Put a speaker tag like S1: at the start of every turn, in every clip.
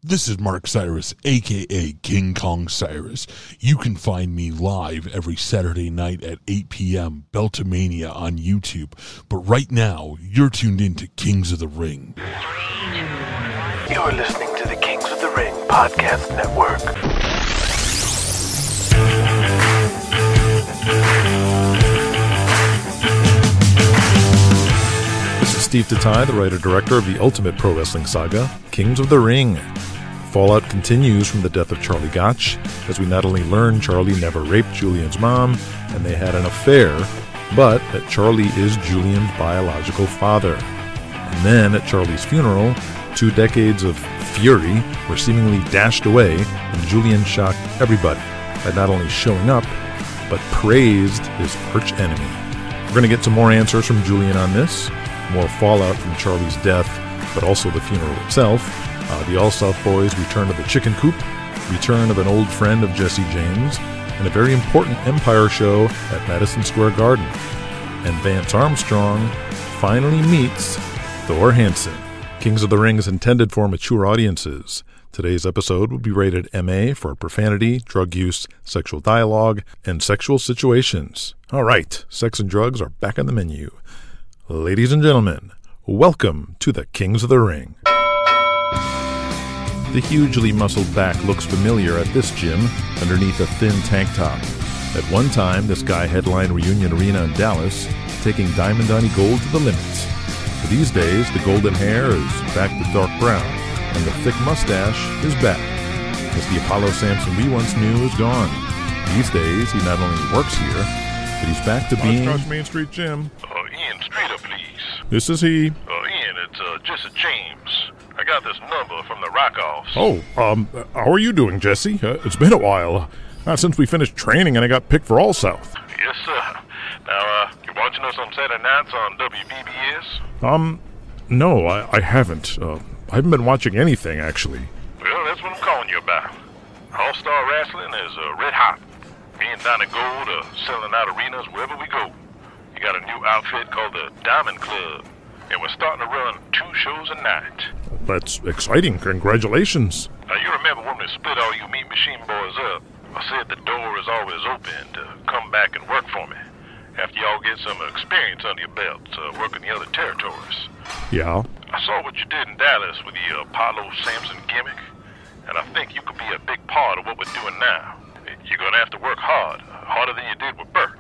S1: This is Mark Cyrus, a.k.a. King Kong Cyrus. You can find me live every Saturday night at 8 p.m. Beltomania on YouTube. But right now, you're tuned in to Kings of the Ring.
S2: You're listening to the Kings of the Ring Podcast Network.
S3: This is Steve Tatai, the writer-director of the ultimate pro wrestling saga, Kings of the Ring. Fallout continues from the death of Charlie Gotch, as we not only learn Charlie never raped Julian's mom, and they had an affair, but that Charlie is Julian's biological father. And then, at Charlie's funeral, 2 decades of fury were seemingly dashed away, and Julian shocked everybody by not only showing up, but praised his arch-enemy. We're going to get some more answers from Julian on this, more fallout from Charlie's death, but also the funeral itself. The All-South Boys return to the chicken coop, return of an old friend of Jesse James, and a very important Empire show at Madison Square Garden. And Vance Armstrong finally meets Thor Hansen. Kings of the Ring is intended for mature audiences. Today's episode will be rated MA for profanity, drug use, sexual dialogue, and sexual situations. All right, sex and drugs are back on the menu. Ladies and gentlemen, welcome to the Kings of the Ring. The hugely muscled back looks familiar at this gym underneath a thin tank top. At one time, this guy headlined Reunion Arena in Dallas, taking Diamond Donnie Gold to the limits. But these days, the golden hair is back to dark brown, and the thick mustache is back, as the Apollo Sampson we once knew is gone. These days, he not only works here, but he's back to being...
S4: Oshkosh Main Street Gym.
S5: Ian, straight up, please.
S4: This is he.
S5: Ian, it's Jesse James. I got this number from the Rykoffs.
S4: Oh, how are you doing, Jesse? It's been a while. Since we finished training and I got picked for All-South.
S5: Yes, sir. Now, you watching us on Saturday nights on WBBS?
S4: No, I haven't. I haven't been watching anything, actually.
S5: Well, that's what I'm calling you about. All-Star Wrestling is red hot. Me and Donnie Gold are selling out arenas wherever we go. You got a new outfit called the Diamond Club, and we're starting to run 2 shows a night.
S4: That's exciting. Congratulations.
S5: Now, you remember when we split all you Meat Machine boys up, I said the door is always open to come back and work for me after y'all get some experience under your belts working the other territories.
S4: Yeah?
S5: I saw what you did in Dallas with the Apollo Sampson gimmick, and I think you could be a big part of what we're doing now. You're going to have to work hard, harder than you did with Burt,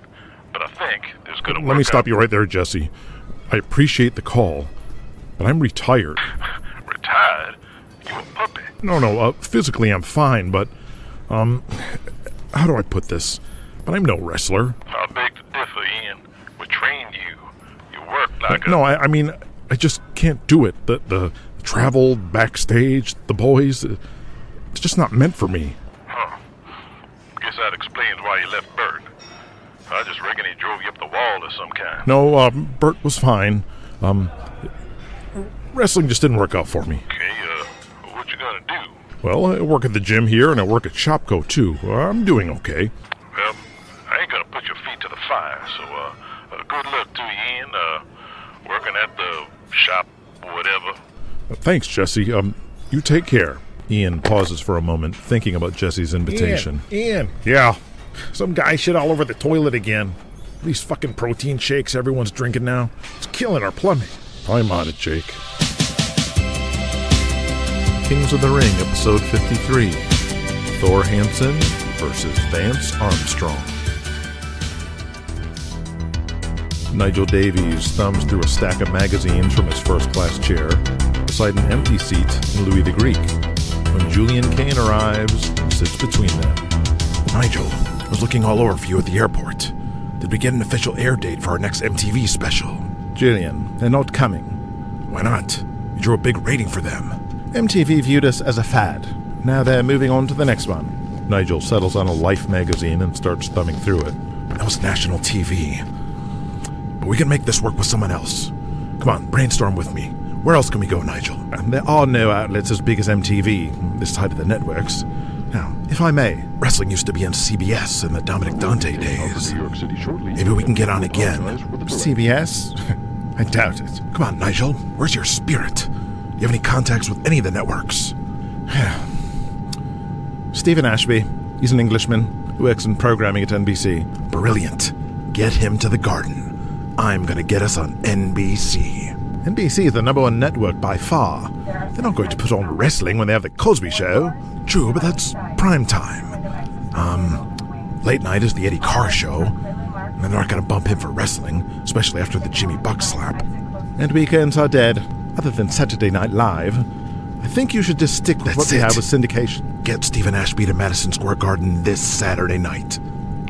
S5: but I think there's going to work out.
S4: Let me stop you right there, Jesse. I appreciate the call, but I'm retired.
S5: Retired? You a puppy?
S4: No, physically I'm fine, but, how do I put this? But I'm no wrestler.
S5: I beg to differ, Ian. We trained you. You work like
S4: No, I mean, I just can't do it. The travel, backstage, the boys, it's just not meant for me.
S5: Huh. Guess that explains why you left Burt. I just reckon he drove you up the wall of some kind.
S4: No, Burt was fine. Wrestling just didn't work out for me.
S5: Okay, what you gonna do?
S4: Well, I work at the gym here, and I work at Shopko, too. I'm doing okay.
S5: Well, I ain't gonna put your feet to the fire, so, good luck to you, Ian, working at the shop, whatever.
S4: Thanks, Jesse. You take care. Ian pauses for a moment, thinking about Jesse's invitation.
S6: Ian.
S4: Yeah.
S6: Some guy shit all over the toilet again. These fucking protein shakes everyone's drinking now. It's killing our plumbing.
S4: I'm on it, Jake.
S3: Kings of the Ring, episode 53. Thor Hansen versus Vance Armstrong. Nigel Davies thumbs through a stack of magazines from his first-class chair beside an empty seat in Louis the Greek when Julian Cain arrives and sits between them.
S6: Nigel, I was looking all over for you at the airport. Did we get an official air date for our next MTV special?
S7: Julian, they're not coming.
S6: Why not? You drew a big rating for them.
S7: MTV viewed us as a fad. Now they're moving on to the next one.
S3: Nigel settles on a Life magazine and starts thumbing through it.
S6: That was national TV. But we can make this work with someone else. Come on, brainstorm with me. Where else can we go, Nigel?
S7: There are no outlets as big as MTV, this side of the networks. Now, if I may,
S6: wrestling used to be on CBS in the Dominic Dante days. Maybe we can get on again.
S7: CBS? I doubt it.
S6: Come on, Nigel. Where's your spirit? You have any contacts with any of the networks?
S7: Stephen Ashby. He's an Englishman who works in programming at NBC.
S6: Brilliant. Get him to the garden. I'm gonna get us on NBC.
S7: NBC is the #1 network by far. They're not going to put on wrestling when they have the Cosby Show.
S6: True, but that's prime time. Late night is the Eddie Carr show. And they're not gonna bump him for wrestling, especially after the Jimmy Buck slap.
S7: And weekends are dead, other than Saturday Night Live. I think you should just stick with what we have with syndication.
S6: Get Stephen Ashby to Madison Square Garden this Saturday night.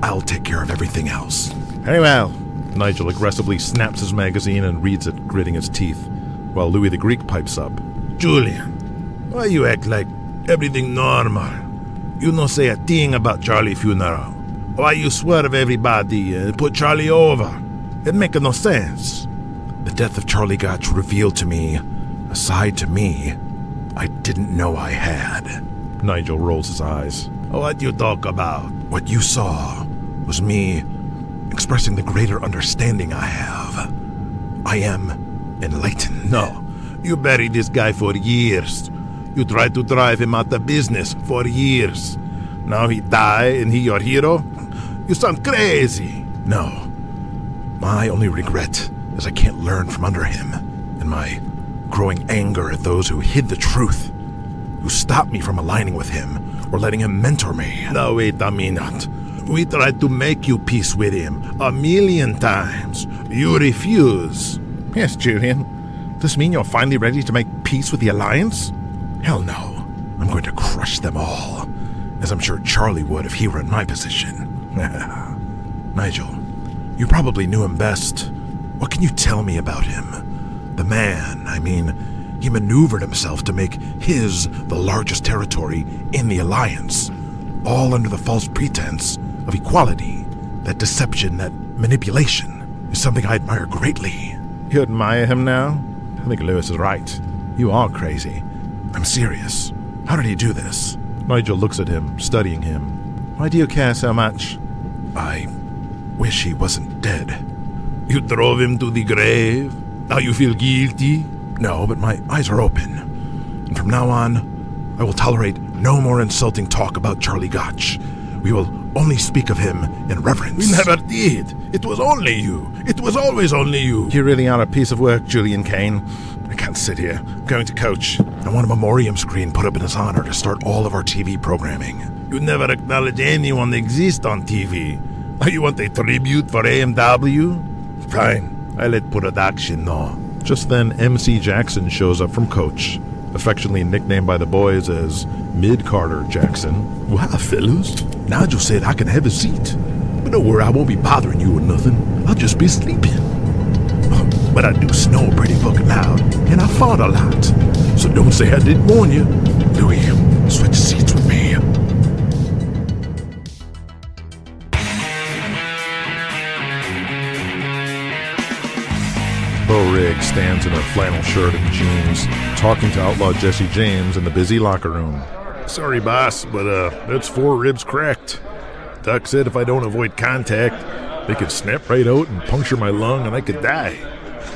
S6: I'll take care of everything else.
S7: Very well. Nigel aggressively snaps his magazine and reads it, gritting his teeth, while Louis the Greek pipes up.
S8: Julian, why you act like everything normal? You no say a thing about Charlie funeral. Why you swerve everybody and put Charlie over? It make no sense.
S6: The death of Charlie Gotch revealed to me a side to me I didn't know I had.
S7: Nigel rolls his eyes.
S8: What you talk about?
S6: What you saw was me expressing the greater understanding I have. I am enlightened.
S8: No, you buried this guy for years. You tried to drive him out of business for years. Now he died and he your hero? You sound crazy.
S6: No. My only regret is I can't learn from under him, and my growing anger at those who hid the truth, who stopped me from aligning with him or letting him mentor me.
S8: Now wait a minute. We tried to make you peace with him 1,000,000 times. You refuse.
S7: Yes, Julian. Does this mean you're finally ready to make peace with the Alliance?
S6: Hell no. I'm going to crush them all, as I'm sure Charlie would if he were in my position. Nigel, you probably knew him best. What can you tell me about him? The man, he maneuvered himself to make his the largest territory in the Alliance, all under the false pretense of equality. That deception, that manipulation, is something I admire greatly.
S7: You admire him now? I think Lewis is right. You are crazy.
S6: I'm serious. How did he do this?
S7: Nigel looks at him, studying him. Why do you care so much?
S6: I wish he wasn't dead.
S8: You drove him to the grave? Now you feel guilty?
S6: No, but my eyes are open. And from now on, I will tolerate no more insulting talk about Charlie Gotch. We will only speak of him in reverence.
S8: We never did. It was only you. It was always only you.
S7: You really are a piece of work, Julian Cain. I can't sit here. I'm going to coach.
S6: I want a memoriam screen put up in his honor to start all of our TV programming.
S8: You never acknowledge anyone that exists on TV. Now you want a tribute for AMW? Fine. I let production know.
S3: Just then, MC Jackson shows up from Coach, affectionately nicknamed by the boys as Mid-Carter Jackson.
S6: Well, fellas, Nigel said I can have a seat. But don't worry, I won't be bothering you or nothing. I'll just be sleeping. But I do snore pretty fucking loud, and I fart a lot. So don't say I didn't warn you. Louis, switch seats with me.
S3: Beau Riggs stands in a flannel shirt and jeans, talking to outlaw Jesse James in the busy locker room.
S4: Sorry, boss, but that's 4 ribs cracked. Doc said if I don't avoid contact, they could snap right out and puncture my lung and I could die.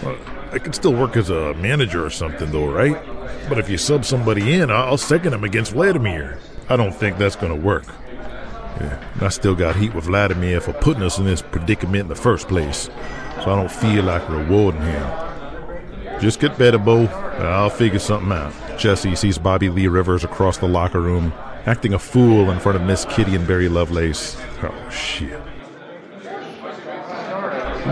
S4: Well, I could still work as a manager or something, though, right? But if you sub somebody in, I'll second him against Vladimir.
S3: I don't think that's going to work. Yeah, I still got heat with Vladimir for putting us in this predicament in the first place, so I don't feel like rewarding him. Just get better, Beau. I'll figure something out. Jesse sees Bobby Lee Rivers across the locker room, acting a fool in front of Miss Kitty and Barry Lovelace. Oh, shit.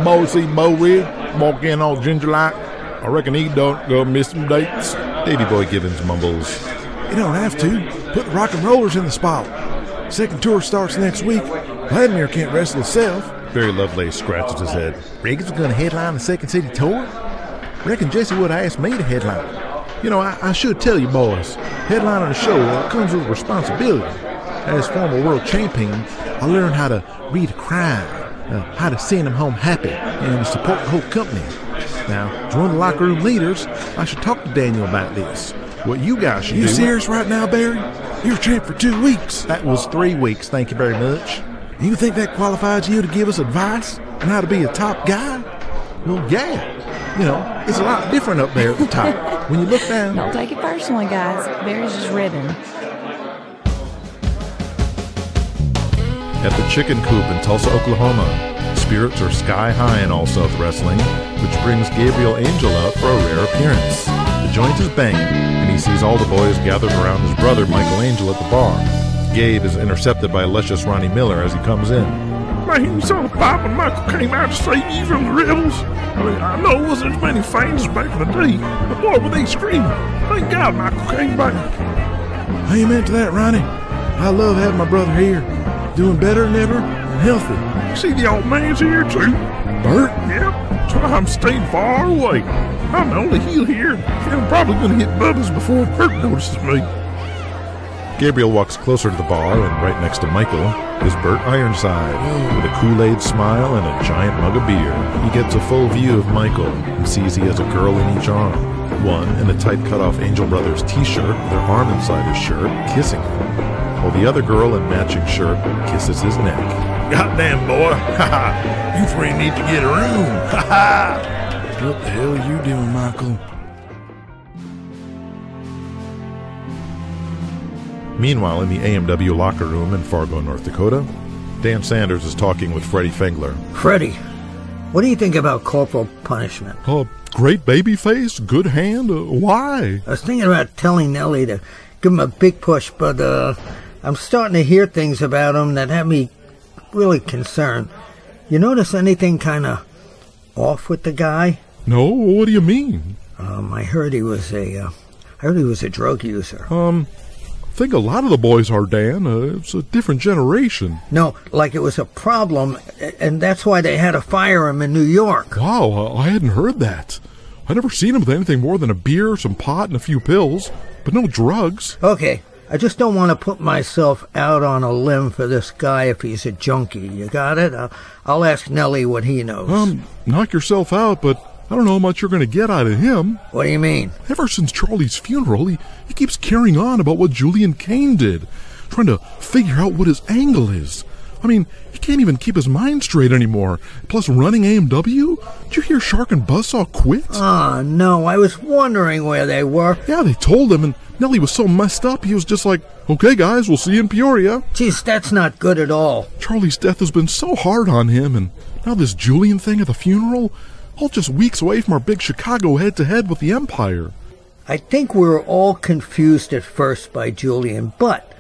S4: Beau see Beau Riggs walk in all ginger-like. I reckon he don't go miss some dates.
S3: Baby Boy Gibbons mumbles.
S9: You don't have to. Put the rock and rollers in the spot. Second tour starts next week. Vladimir can't wrestle himself.
S3: Barry Lovelace scratches his head.
S9: Riggs was going to headline the Second City tour? Reckon Jesse would have asked me to headline. You know, I should tell you boys, headlining a show comes with responsibility. As former world champion, I learned how to read a crowd, how to send them home happy, and support the whole company. Now, as one of the locker room leaders, I should talk to Daniel about this. What you guys should do... You serious right now, Barry? You're champ for 2 weeks. That was 3 weeks, thank you very much. You think that qualifies you to give us advice on how to be a top guy? Well, yeah. You know, it's a lot different up there at the top. When you look down...
S10: Don't take it personally, guys. Barry's just ribbing.
S3: At the Chicken Coop in Tulsa, Oklahoma, spirits are sky high in All South Wrestling, which brings Gabriel Angel out for a rare appearance. The joint is banging, and he sees all the boys gathered around his brother Michael Angel at the bar. Gabe is intercepted by luscious Ronnie Miller as he comes in.
S4: Man, you saw the pop when Michael came out to save you from the rebels? I mean, I know it wasn't as many fans back in the day, but boy, were they screaming. Thank God Michael came back.
S9: Amen to that, Ronnie. I love having my brother here. Doing better than ever and healthy.
S4: You see the old man's here too?
S9: Burt?
S4: Yep, so I'm staying far away. I'm the only heel here, and I'm probably going to hit Bubba's before Burt notices me.
S3: Gabriel walks closer to the bar, and right next to Michael is Burt Ironside, with a Kool-Aid smile and a giant mug of beer. He gets a full view of Michael and sees he has a girl in each arm. One in a tight cut-off Angel Brothers t-shirt with her arm inside his shirt, kissing him, while the other girl in matching shirt kisses his neck.
S8: Goddamn, boy. You three need to get a room.
S9: What the hell are you doing, Michael?
S3: Meanwhile, in the AMW locker room in Fargo, North Dakota, Dan Sanders is talking with Freddie Fengler.
S11: Freddie, what do you think about Corporal Punishment?
S3: Great babyface, good hand. Why?
S11: I was thinking about telling Nelly to give him a big push, but I'm starting to hear things about him that have me really concerned. You notice anything kind of off with the guy?
S3: No, what do you mean?
S11: I heard he was a drug user.
S3: I think a lot of the boys are, Dan. It's a different generation.
S11: No, like it was a problem, and that's why they had to fire him in New York.
S3: Wow, I hadn't heard that. I never seen him with anything more than a beer, some pot, and a few pills, but no drugs.
S11: Okay, I just don't want to put myself out on a limb for this guy if he's a junkie. You got it? I'll ask Nelly what he knows.
S3: Knock yourself out, but I don't know how much you're going to get out of him.
S11: What do you mean?
S3: Ever since Charlie's funeral, he keeps carrying on about what Julian Cain did, trying to figure out what his angle is. I mean, he can't even keep his mind straight anymore. Plus, running AMW? Did you hear Shark and Buzzsaw quit?
S11: No, I was wondering where they were.
S3: Yeah, they told him, and Nelly was so messed up, he was just like, okay, guys, we'll see you in Peoria.
S11: Jeez, that's not good at all.
S3: Charlie's death has been so hard on him, and now this Julian thing at the funeral, all just weeks away from our big Chicago head-to-head with the Empire.
S11: I think we were all confused at first by Julian, but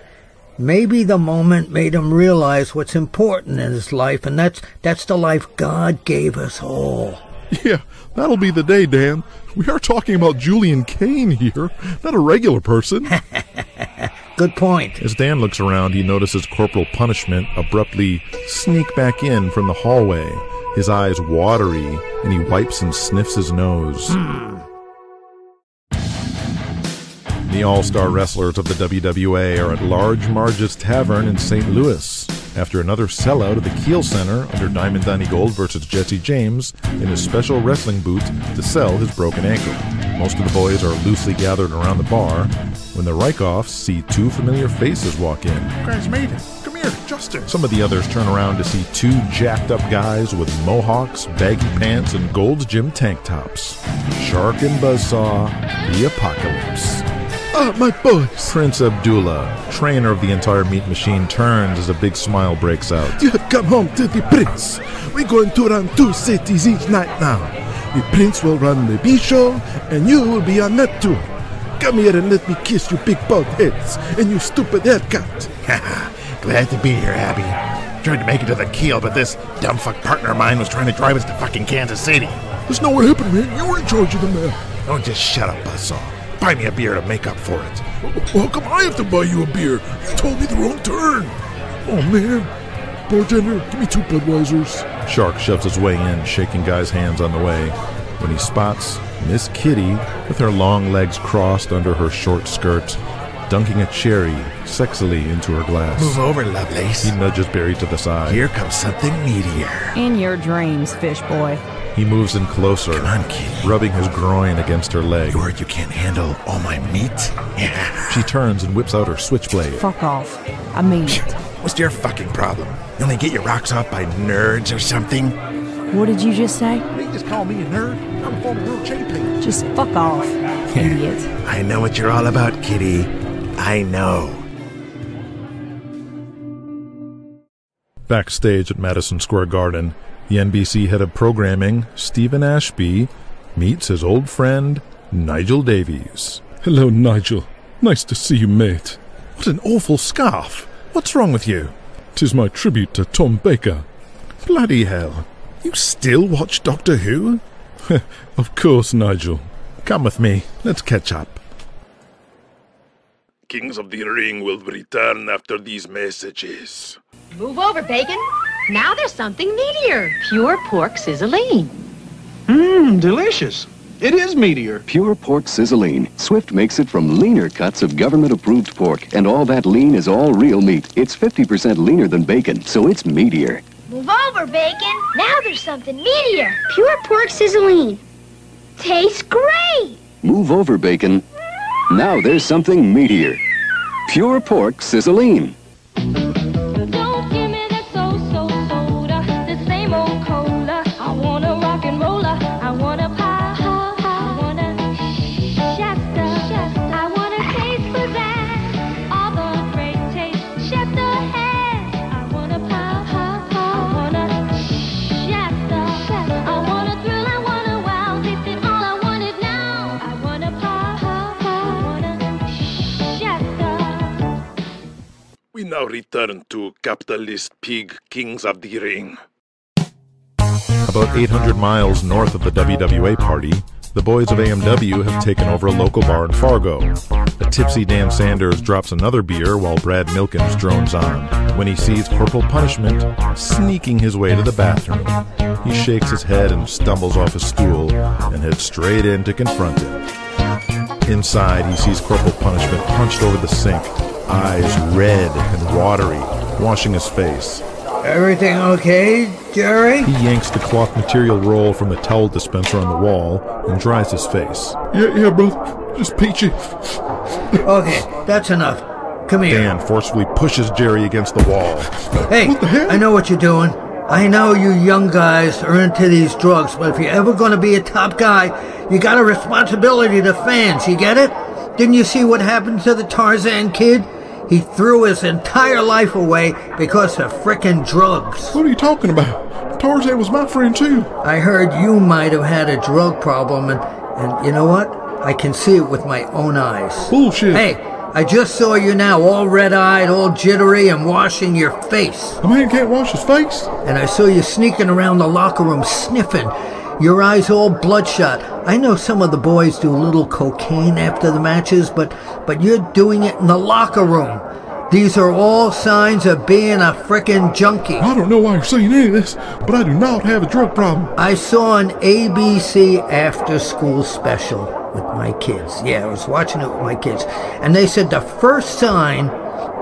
S11: maybe the moment made him realize what's important in his life, and that's the life God gave us all.
S3: Yeah, that'll be the day, Dan. We are talking about Julian Cain here, not a regular person.
S11: Good point.
S3: As Dan looks around, he notices Corporal Punishment abruptly sneak back in from the hallway, his eyes watery, and he wipes and sniffs his nose. The all-star wrestlers of the WWA are at Large Marge's Tavern in St. Louis after another sellout of the Kiel Center under Diamond Danny Gold versus Jesse James in his special wrestling boot to sell his broken ankle. Most of the boys are loosely gathered around the bar when the Rykoffs see two familiar faces walk in.
S4: You guys made it. Come here, Justin.
S3: Some of the others turn around to see two jacked-up guys with mohawks, baggy pants, and Gold's Gym tank tops. Shark and Buzzsaw, the Apocalypse.
S9: My boys!
S3: Prince Abdullah, trainer of the entire meat machine, turns as a big smile breaks out.
S9: You have come home to the prince. We're going to run 2 cities each night now. The prince will run the B show, and you will be on that tour. Come here and let me kiss you big bald heads and you stupid haircut.
S8: Glad to be here, Abby. Tried to make it to the Kiel, but this dumb fuck partner of mine was trying to drive us to fucking Kansas City.
S9: That's not what happened, man. You were in charge of the map.
S8: Don't just shut up, Buzzsaw. Buy me a beer to make up for it.
S9: How come I have to buy you a beer? You told me the wrong turn. Oh, man. Bartender, give me 2 Budweisers.
S3: Shark shoves his way in, shaking guys' hands on the way, when he spots Miss Kitty with her long legs crossed under her short skirt, dunking a cherry sexily into her glass.
S8: Move over, Lovelace.
S3: He nudges Barry to the side.
S8: Here comes something meatier.
S10: In your dreams, fish boy.
S3: He moves in closer,
S8: Come on, Kitty.
S3: rubbing his groin against her leg.
S8: You heard you can't handle all my meat? Yeah.
S3: She turns and whips out her switchblade.
S10: Fuck off. I mean it.
S8: What's your fucking problem? You only get your rocks off by nerds or something?
S10: What did you just say?
S9: He just called me a nerd. I'm a former world champion.
S10: Just fuck off, idiot.
S6: I know what you're all about, kitty. I know.
S3: Backstage at Madison Square Garden, the NBC head of programming, Stephen Ashby, meets his old friend, Nigel Davies.
S7: Hello, Nigel. Nice to see you, mate.
S3: What an awful scarf. What's wrong with you?
S7: 'Tis my tribute to Tom Baker.
S3: Bloody hell. You still watch Doctor Who?
S7: Of course, Nigel.
S3: Come with me. Let's catch up.
S4: Kings of the Ring will return after these messages.
S12: Move over, Bacon. Now there's something meatier. Pure pork sizzling.
S13: Delicious. It is meatier.
S14: Pure pork sizzling. Swift makes it from leaner cuts of government-approved pork, and all that lean is all real meat. It's 50% leaner than bacon, so it's meatier.
S15: Move over, Bacon. Now there's something meatier. Pure pork sizzling. Tastes great.
S14: Move over, bacon. Now there's something meatier. Pure pork sizzling.
S15: Don't give me that so-so soda, the same old cola. I want a rock and roller. I want a pie. I want a Shasta. I want a taste for that. All the great taste. Shasta has. I want a pie. I want a Shasta. I want a thrill. I want a wow. Tasted all I wanted now. I want a pie. I want a Shasta.
S4: We now return to capitalist pig Kings of the Ring.
S3: About 800 miles north of the WWA party, the boys of AMW have taken over a local bar in Fargo. A tipsy Dan Sanders drops another beer while Brad Milkins drones on when he sees Corporal Punishment sneaking his way to the bathroom. He shakes his head and stumbles off his stool and heads straight in to confront him. Inside, he sees Corporal Punishment hunched over the sink, eyes red and watery, washing his face.
S11: Everything okay, Jerry?
S3: He yanks the cloth material roll from the towel dispenser on the wall and dries his face.
S7: Yeah, brother. Just peachy.
S11: Okay, that's enough. Come here.
S3: Dan forcefully pushes Jerry against the wall.
S11: Hey,
S7: What the hell?
S11: I know what you're doing. I know you young guys are into these drugs, but if you're ever going to be a top guy, you got a responsibility to fans, you get it? Didn't you see what happened to the Tarzan kid? He threw his entire life away because of frickin' drugs.
S7: What are you talking about? Tarzan was my friend, too.
S11: I heard you might have had a drug problem, and you know what? I can see it with my own eyes.
S7: Bullshit.
S11: Hey, I just saw you now, all red-eyed, all jittery, and washing your face.
S7: A man can't wash his face.
S11: And I saw you sneaking around the locker room sniffing. Your eyes all bloodshot. I know some of the boys do a little cocaine after the matches, but you're doing it in the locker room. These are all signs of being a frickin' junkie.
S7: I don't know why you're saying any of this, but I do not have a drug problem.
S11: I saw an ABC after-school special with my kids. Yeah, I was watching it with my kids. And they said the first sign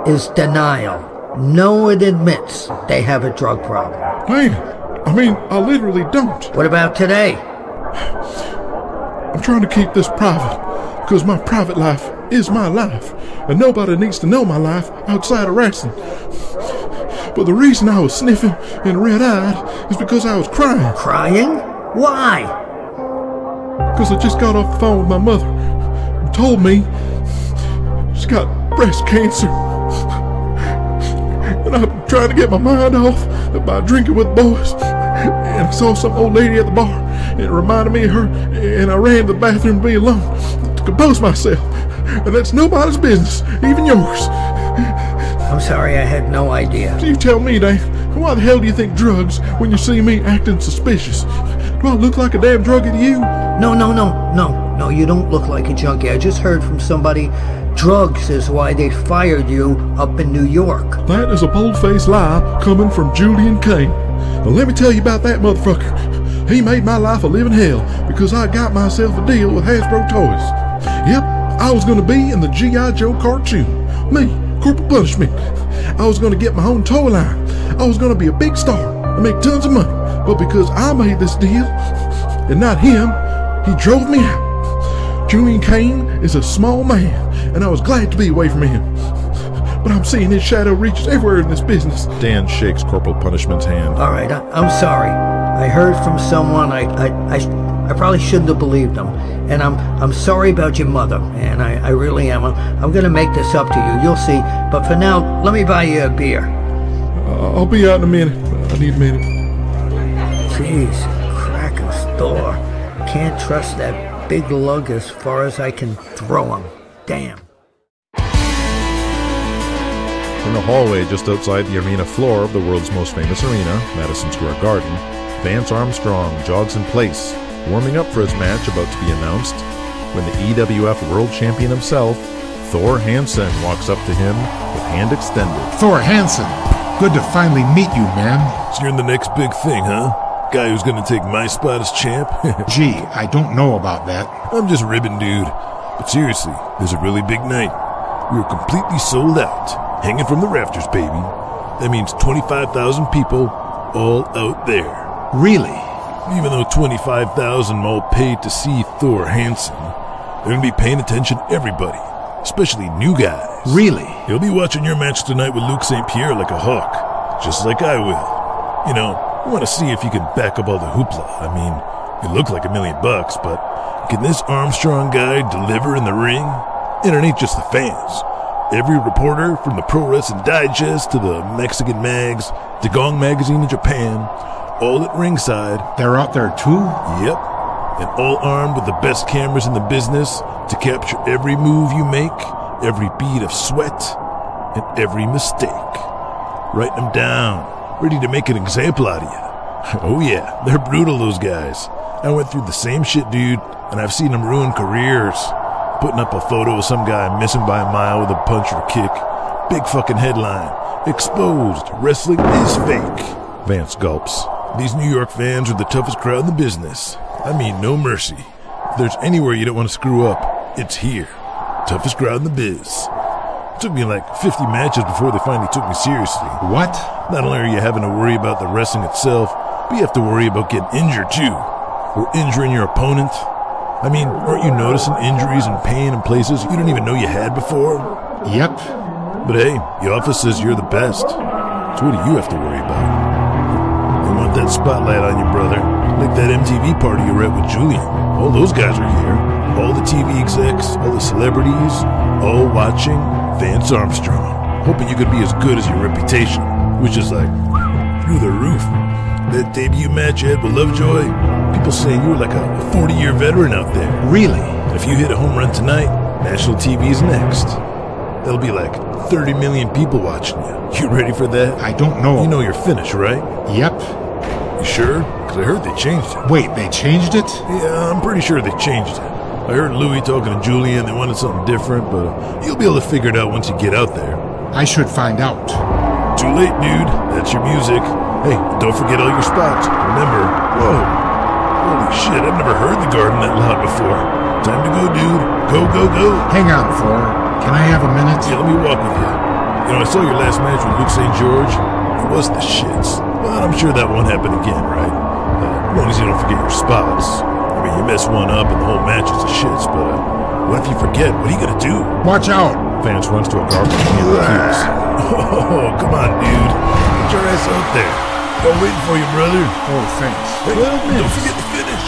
S11: is denial. No one admits they have a drug problem.
S7: Man, I mean, I literally don't.
S11: What about today?
S7: I'm trying to keep this private, because my private life is my life, and nobody needs to know my life outside of wrestling. But the reason I was sniffing and red-eyed is because I was crying.
S11: Crying? Why?
S7: Because I just got off the phone with my mother and told me she's got breast cancer. And I'm trying to get my mind off by drinking with boys. And I saw some old lady at the bar, and it reminded me of her, and I ran to the bathroom to be alone, to compose myself. And that's nobody's business, even yours.
S11: I'm sorry, I had no idea.
S7: So you tell me, Dave, why the hell do you think drugs when you see me acting suspicious? Do I look like a damn druggie to you?
S11: No, you don't look like a junkie. I just heard from somebody drugs is why they fired you up in New York.
S7: That is a bold-faced lie coming from Julian Cain. Now let me tell you about that motherfucker. He made my life a living hell because I got myself a deal with Hasbro Toys. Yep, I was going to be in the G.I. Joe cartoon. Me, Corporal Punishment. I was going to get my own toy line. I was going to be a big star and make tons of money. But because I made this deal, and not him, he drove me out. Julian Cain is a small man, and I was glad to be away from him. But I'm seeing his shadow reaches everywhere in this business.
S3: Dan shakes Corporal Punishment's hand.
S11: All right, I'm sorry. I heard from someone. I probably shouldn't have believed them. And I'm sorry about your mother, man. I really am. I'm going to make this up to you. You'll see. But for now, let me buy you a beer.
S7: I'll be out in a minute. I need a minute.
S11: Jeez, crackers, Thor. Can't trust that big lug as far as I can throw him. Damn.
S3: In the hallway just outside the arena floor of the world's most famous arena, Madison Square Garden, Vance Armstrong jogs in place, warming up for his match about to be announced, when the EWF World Champion himself, Thor Hansen, walks up to him with hand extended.
S16: Thor Hansen, good to finally meet you, man.
S8: So you're in the next big thing, huh? Guy who's gonna take my spot as champ?
S16: Gee, I don't know about that.
S8: I'm just ribbing, dude. But seriously, there's a really big night. We are completely sold out, hanging from the rafters, baby. That means 25,000 people all out there.
S16: Really?
S8: Even though 25,000 all paid to see Thor Hansen, they're gonna be paying attention to everybody, especially new guys.
S16: Really?
S8: You'll be watching your match tonight with Luke St. Pierre like a hawk, just like I will. You know, I want to see if you can back up all the hoopla. I mean, you look like $1 million, but can this Armstrong guy deliver in the ring? And it ain't just the fans. Every reporter, from the Pro Wrestling Digest to the Mexican Mags, to Gong Magazine in Japan, all at ringside.
S16: They're out there too?
S8: Yep. And all armed with the best cameras in the business to capture every move you make, every bead of sweat, and every mistake. Writing them down, ready to make an example out of you. Oh yeah, they're brutal, those guys. I went through the same shit, dude, and I've seen them ruin careers. Putting up a photo of some guy missing by a mile with a punch or a kick. Big fucking headline. Exposed. Wrestling is fake.
S3: Vance gulps.
S8: These New York fans are the toughest crowd in the business. I mean, no mercy. If there's anywhere you don't want to screw up, it's here. Toughest crowd in the biz. It took me like 50 matches before they finally took me seriously.
S16: What?
S8: Not only are you having to worry about the wrestling itself, but you have to worry about getting injured too. Or injuring your opponent. I mean, aren't you noticing injuries and pain in places you don't even know you had before?
S16: Yep.
S8: But hey, the office says you're the best. So what do you have to worry about? They want that spotlight on you, brother. Like that MTV party you were at with Julian. All those guys are here. All the TV execs, all the celebrities, all watching Vance Armstrong. Hoping you could be as good as your reputation, which is like through the roof. That debut match you had with Lovejoy, people saying you were like a 40-year veteran out there.
S16: Really?
S8: And if you hit a home run tonight, national TV's next. There'll be like 30 million people watching you. You ready for that?
S16: I don't know.
S8: You know your finish, right?
S16: Yep.
S8: You sure? Because I heard they changed it.
S16: Wait, they changed it?
S8: Yeah, I'm pretty sure they changed it. I heard Louis talking to Julian. They wanted something different, but you'll be able to figure it out once you get out there.
S16: I should find out.
S8: Too late, dude. That's your music. Hey, don't forget all your spots. Remember, whoa. Holy shit, I've never heard the Garden that loud before. Time to go, dude. Go, go, go.
S16: Hang on, Thor. Can I have a minute?
S8: Yeah, let me walk with you. You know, I saw your last match with Luke St. George. It was the shits. But I'm sure that won't happen again, right? As long as you don't forget your spots. I mean, you mess one up and the whole match is the shits, but what if you forget? What are you gonna do?
S16: Watch out!
S3: Vance runs to a garbage can and refutes.
S8: Oh, come on, dude. Get your ass out there. I'm waiting for you, brother.
S16: Oh, thanks.
S8: Hey, don't forget to finish.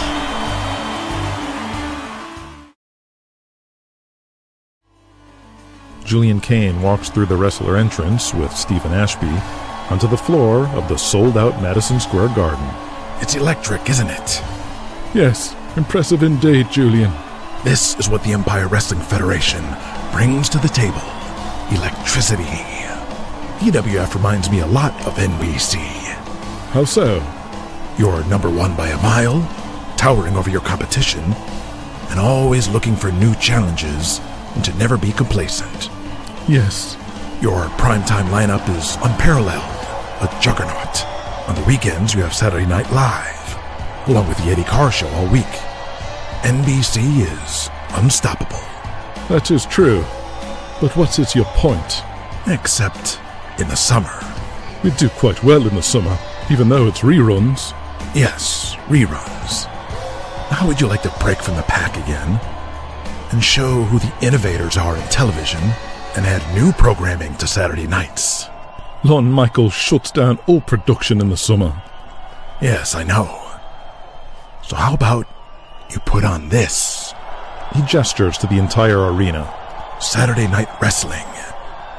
S3: Julian Cain walks through the wrestler entrance with Stephen Ashby onto the floor of the sold-out Madison Square Garden.
S6: It's electric, isn't it?
S7: Yes, impressive indeed, Julian.
S6: This is what the Empire Wrestling Federation brings to the table. Electricity. EWF reminds me a lot of NBC.
S7: How so?
S6: You're number one by a mile, towering over your competition, and always looking for new challenges and to never be complacent.
S7: Yes.
S6: Your primetime lineup is unparalleled, a juggernaut. On the weekends, you have Saturday Night Live, along with the Eddie Carr Show all week. NBC is unstoppable.
S7: That is true. But what is your point?
S6: Except in the summer.
S7: We do quite well in the summer, even though it's reruns.
S6: Yes, reruns. How would you like to break from the pack again and show who the innovators are in television and add new programming to Saturday nights?
S7: Lon Michael shuts down all production in the summer.
S6: Yes, I know. So how about you put on this?
S3: He gestures to the entire arena.
S6: Saturday Night Wrestling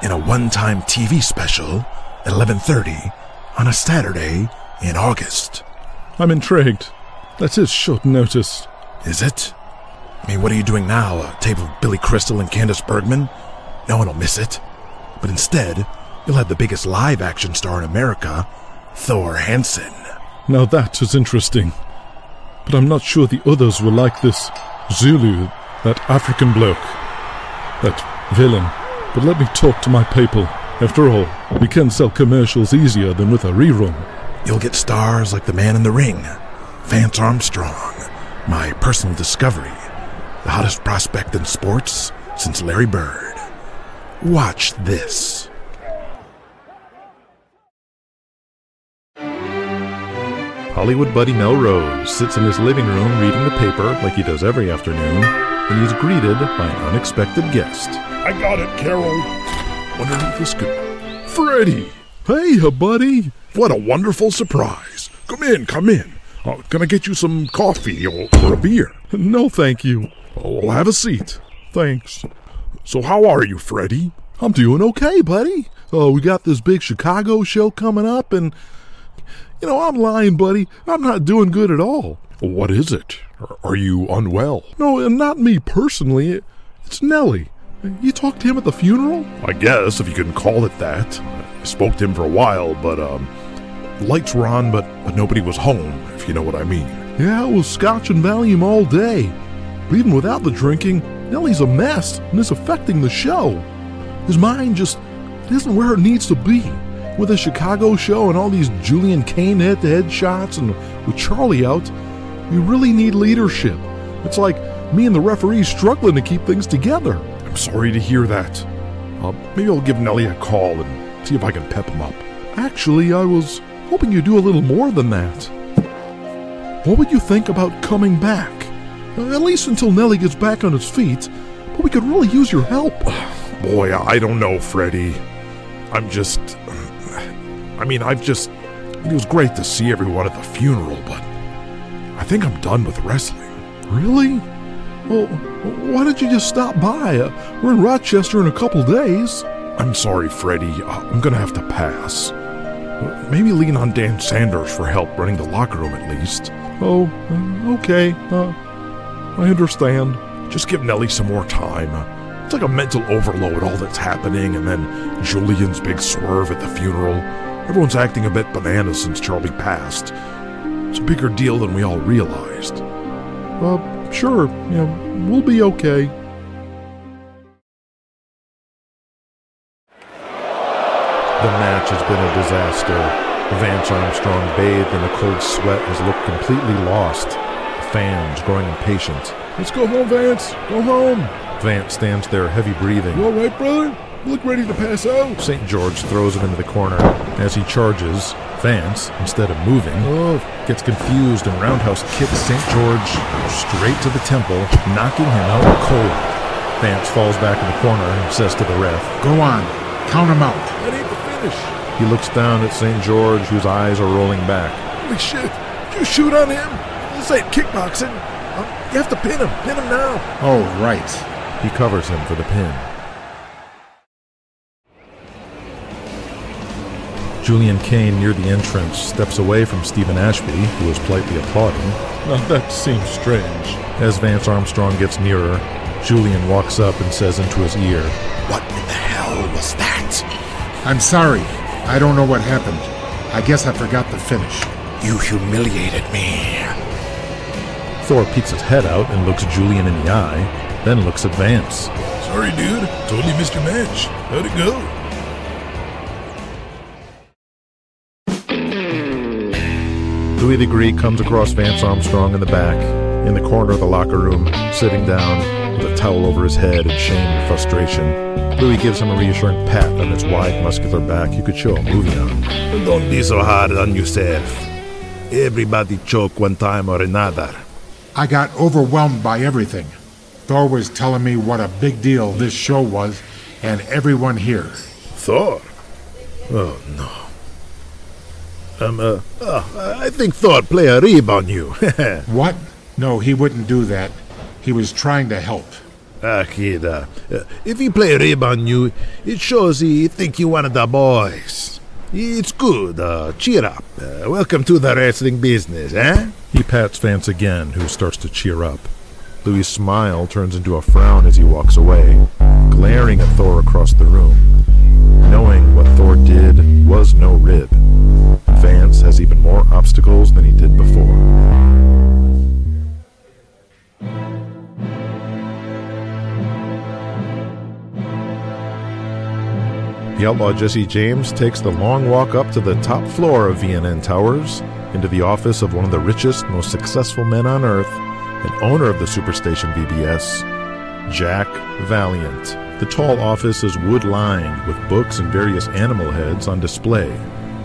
S6: in a one-time TV special at 11:30 on a Saturday in August.
S3: I'm intrigued. That is short notice.
S6: Is it? I mean, what are you doing now? A tape of Billy Crystal and Candace Bergman? No one will miss it. But instead, you'll have the biggest live-action star in America, Thor Hansen.
S3: Now that is interesting. But I'm not sure the others will like this. Zulu, that African bloke, that villain. But let me talk to my people. After all, we can sell commercials easier than with a rerun.
S6: You'll get stars like the man in the ring, Vance Armstrong, my personal discovery, the hottest prospect in sports since Larry Bird. Watch this.
S3: Hollywood buddy Melrose sits in his living room reading the paper like he does every afternoon, and he's greeted by an unexpected guest.
S4: I got it, Carol. Wondered if this could... Freddie!
S7: Hey, buddy.
S4: What a wonderful surprise. Come in, come in. Can I get you some coffee or a beer?
S7: No, thank you.
S4: Oh, have a seat.
S7: Thanks.
S4: So how are you, Freddie?
S7: I'm doing okay, buddy. We got this big Chicago show coming up, and... You know, I'm lying, buddy. I'm not doing good at all.
S4: What is it? Are you unwell?
S7: No, not me personally. It's Nelly. You talked to him at the funeral?
S4: I guess, if you can call it that. I spoke to him for a while, but, the lights were on, but nobody was home, if you know what I mean.
S7: Yeah, it was scotch and Valium all day. But even without the drinking, Nelly's a mess, and it's affecting the show. His mind just isn't where it needs to be. With a Chicago show and all these Julian Cain head-to-head shots, and with Charlie out, we really need leadership. It's like me and the referees struggling to keep things together.
S4: I'm sorry to hear that. Maybe I'll give Nelly a call and see if I can pep him up.
S7: Actually, I was hoping you'd do a little more than that. What would you think about coming back? At least until Nelly gets back on his feet, but we could really use your help.
S4: Boy, I don't know, Freddie. It was great to see everyone at the funeral, but I think I'm done with wrestling.
S7: Really? Well, why don't you just stop by? We're in Rochester in a couple days.
S4: I'm sorry, Freddie. I'm gonna have to pass. Maybe lean on Dan Sanders for help running the locker room at least.
S7: Oh, okay. I understand.
S4: Just give Nelly some more time. It's like a mental overload, all that's happening, and then Julian's big swerve at the funeral. Everyone's acting a bit bananas since Charlie passed. It's a bigger deal than we all realized.
S7: Sure. Yeah, we'll be okay.
S3: The match has been a disaster. Vance Armstrong, bathed in a cold sweat, has looked completely lost. The fans growing impatient.
S7: Let's go home, Vance. Go home.
S3: Vance stands there, heavy breathing.
S7: You all right, brother? You look ready to pass out.
S3: St. George throws him into the corner. As he charges, Vance, instead of moving, gets confused and roundhouse kicks St. George straight to the temple, knocking him out cold. Vance falls back in the corner and says to the ref,
S16: "Go on. Count him out."
S7: That ain't the finish.
S3: He looks down at St. George, whose eyes are rolling back.
S7: Holy shit. Did you shoot on him? This ain't kickboxing. You have to pin him. Pin him now.
S16: Oh, right.
S3: He covers him for the pin. Julian Cain, near the entrance, steps away from Stephen Ashby, who is politely applauding.
S7: Now that seems strange.
S3: As Vance Armstrong gets nearer, Julian walks up and says into his ear,
S6: "What in the hell was that?"
S16: I'm sorry. I don't know what happened. I guess I forgot the finish.
S6: You humiliated me.
S3: Thor peeks his head out and looks Julian in the eye, then looks at Vance.
S4: Sorry, dude. Totally missed your match. How'd it go?
S3: Louis the Greek comes across Vance Armstrong in the back, in the corner of the locker room, sitting down with a towel over his head in shame and frustration. Louis gives him a reassuring pat on his wide, muscular back you could show a movie on.
S8: Don't be so hard on yourself. Everybody choke one time or another.
S16: I got overwhelmed by everything. Thor was telling me what a big deal this show was, and everyone here.
S8: Thor? Oh, no. I think Thor play a rib on you.
S16: What? No, he wouldn't do that. He was trying to help.
S8: Kid, if he play a rib on you, it shows he think you one of the boys. It's good. Cheer up. Welcome to the wrestling business, eh?
S3: He pats Vance again, who starts to cheer up. Louis' smile turns into a frown as he walks away, glaring at Thor across the room. Knowing what Thor did was no rib. Vance has even more obstacles than he did before. The outlaw Jesse James takes the long walk up to the top floor of VNN Towers, into the office of one of the richest, most successful men on Earth, and owner of the Superstation VBS, Jack Valiant. The tall office is wood-lined with books and various animal heads on display,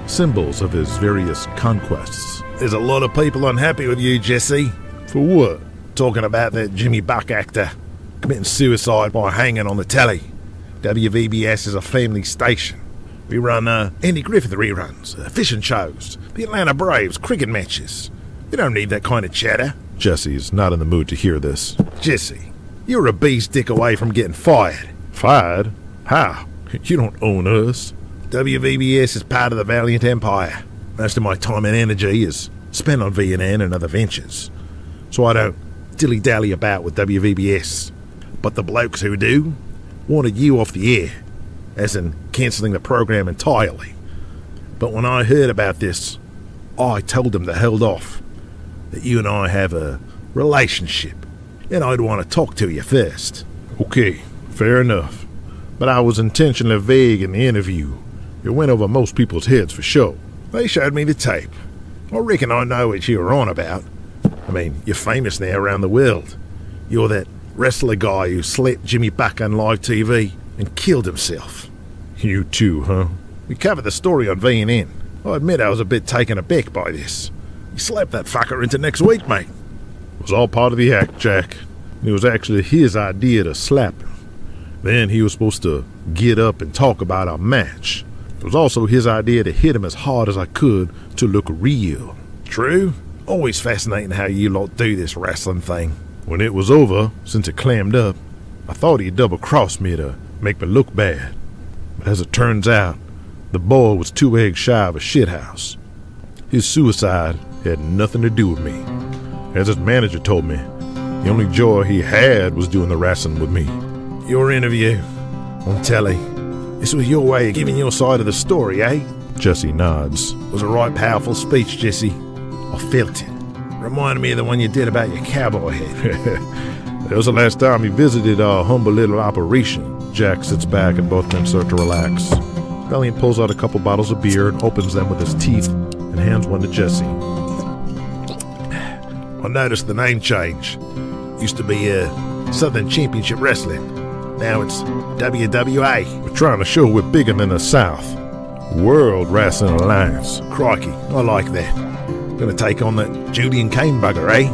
S3: symbols of his various conquests.
S8: There's a lot of people unhappy with you, Jesse.
S3: For what?
S8: Talking about that Jimmy Buck actor committing suicide by hanging on the telly. WVBS is a family station. We run Andy Griffith reruns, fishing shows, the Atlanta Braves, cricket matches. You don't need that kind of chatter.
S3: Jesse's not in the mood to hear this.
S8: Jesse, you're a bee's dick away from getting fired.
S3: Fired? How? You don't own us.
S8: WVBS is part of the Valiant Empire. Most of my time and energy is spent on VNN and other ventures, so I don't dilly-dally about with WVBS. But the blokes who do wanted you off the air, as in cancelling the program entirely. But when I heard about this, I told them to hold off, that you and I have a relationship, and I'd want to talk to you first.
S3: Okay, fair enough. But I was intentionally vague in the interview. It went over most people's heads for sure.
S8: They showed me the tape. I reckon I know what you were on about. I mean, you're famous now around the world. You're that wrestler guy who slapped Jimmy Buck on live TV and killed himself.
S3: You too, huh?
S8: We covered the story on VNN. I admit I was a bit taken aback by this. You slapped that fucker into next week, mate.
S3: It was all part of the act, Jack. It was actually his idea to slap him. Then he was supposed to get up and talk about our match. It was also his idea to hit him as hard as I could to look real.
S8: True. Always fascinating how you lot do this wrestling thing.
S3: When it was over, since it clammed up, I thought he'd double-cross me to make me look bad. But as it turns out, the boy was 2 eggs shy of a shithouse. His suicide had nothing to do with me. As his manager told me, the only joy he had was doing the wrestling with me.
S8: Your interview on telly. This was your way of giving your side of the story, eh?
S3: Jesse nods.
S8: It was a right powerful speech, Jesse. I felt it. Reminded me of the one you did about your cowboy head.
S3: That was the last time he visited our humble little operation. Jack sits back and both men start to relax. Valiant pulls out a couple bottles of beer and opens them with his teeth and hands one to Jesse.
S8: I noticed the name change. Used to be Southern Championship Wrestling. Now it's WWA.
S3: We're trying to show we're bigger than the South. World Wrestling Alliance.
S8: Crikey, I like that. Gonna take on that Julian Cain bugger, eh?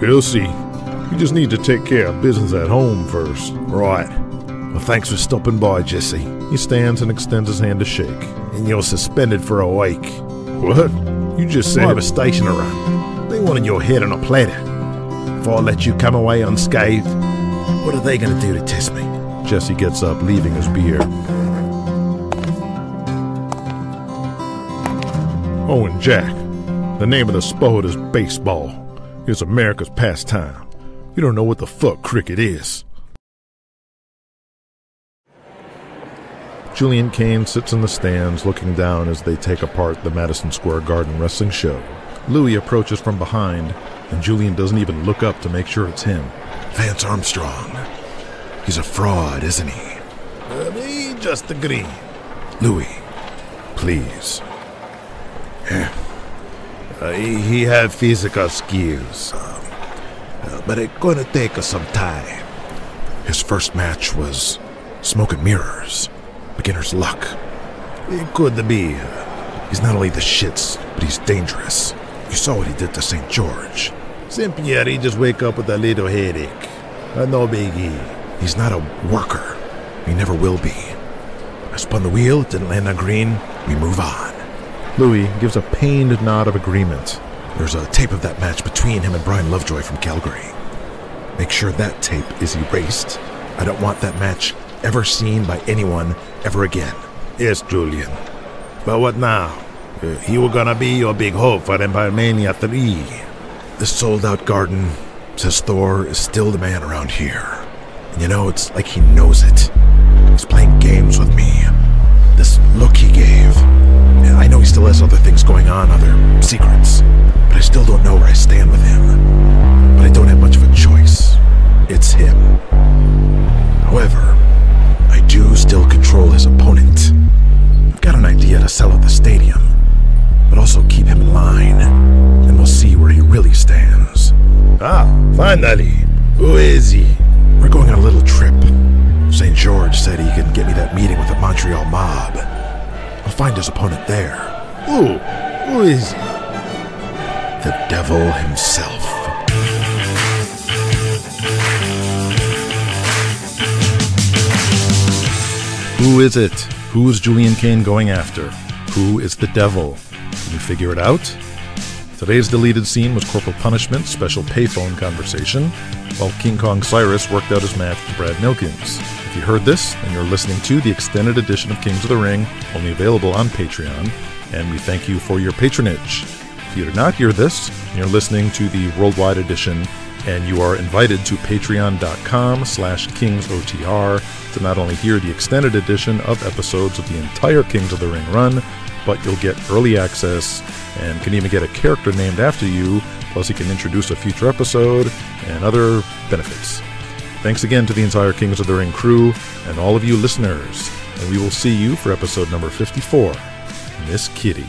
S3: We'll see. We just need to take care of business at home first.
S8: Right. Well, thanks for stopping by, Jesse.
S3: He stands and extends his hand to shake.
S8: And you're suspended for a week.
S3: What? You just said...
S8: I have a station to run. They wanted your head on a platter. If I let you come away unscathed, what are they gonna do to test me?
S3: Jesse gets up, leaving his beer. Oh, and Jack, the name of the sport is baseball. It's America's pastime. You don't know what the fuck cricket is. Julian Cain sits in the stands looking down as they take apart the Madison Square Garden wrestling show. Louis approaches from behind, and Julian doesn't even look up to make sure it's him.
S6: Vance Armstrong. He's a fraud, isn't he?
S8: Me just agree.
S6: Louis, please.
S8: He have physical skills, but it's gonna take us some time.
S6: His first match was smoke and mirrors, beginner's luck.
S8: It could be.
S6: He's not only the shits, but he's dangerous. You saw what he did to St. George.
S8: St. Pierre, he just wake up with a little headache. No biggie.
S6: He's not a worker. He never will be. I spun the wheel, didn't land on green, we move on.
S3: Louis gives a pained nod of agreement.
S6: There's a tape of that match between him and Brian Lovejoy from Calgary. Make sure that tape is erased. I don't want that match ever seen by anyone ever again.
S8: Yes, Julian. But what now? He was gonna be your big hope for Empire Mania 3.
S6: The sold-out garden says Thor is still the man around here. And you know, it's like he knows it. He's playing games with me. This look he gave. And I know he still has other things going on, other secrets. But I still don't know where I stand with him. But I don't have much of a choice. It's him. However, I do still control his opponent. I've got an idea to sell at the stadium, but also keep him in line, and we'll see where he really stands.
S8: Ah, finally. Who is he?
S6: We're going on a little trip. St. George said he can get me that meeting with the Montreal mob. I'll find his opponent there.
S8: Who is he?
S6: The devil himself.
S3: Who is it? Who is Julian Cain going after? Who is the devil? Can you figure it out? Today's deleted scene was Corporal Punishment's special payphone conversation, while King Kong Cyrus worked out his match with Brad Milkins. If you heard this, then you're listening to the extended edition of Kings of the Ring, only available on Patreon, and we thank you for your patronage. If you did not hear this, you're listening to the worldwide edition, and you are invited to patreon.com/kingsotr to not only hear the extended edition of episodes of the entire Kings of the Ring run, but you'll get early access and can even get a character named after you, plus you can introduce a future episode and other benefits. Thanks again to the entire Kings of the Ring crew and all of you listeners, and we will see you for episode number 54, Miss Kitty.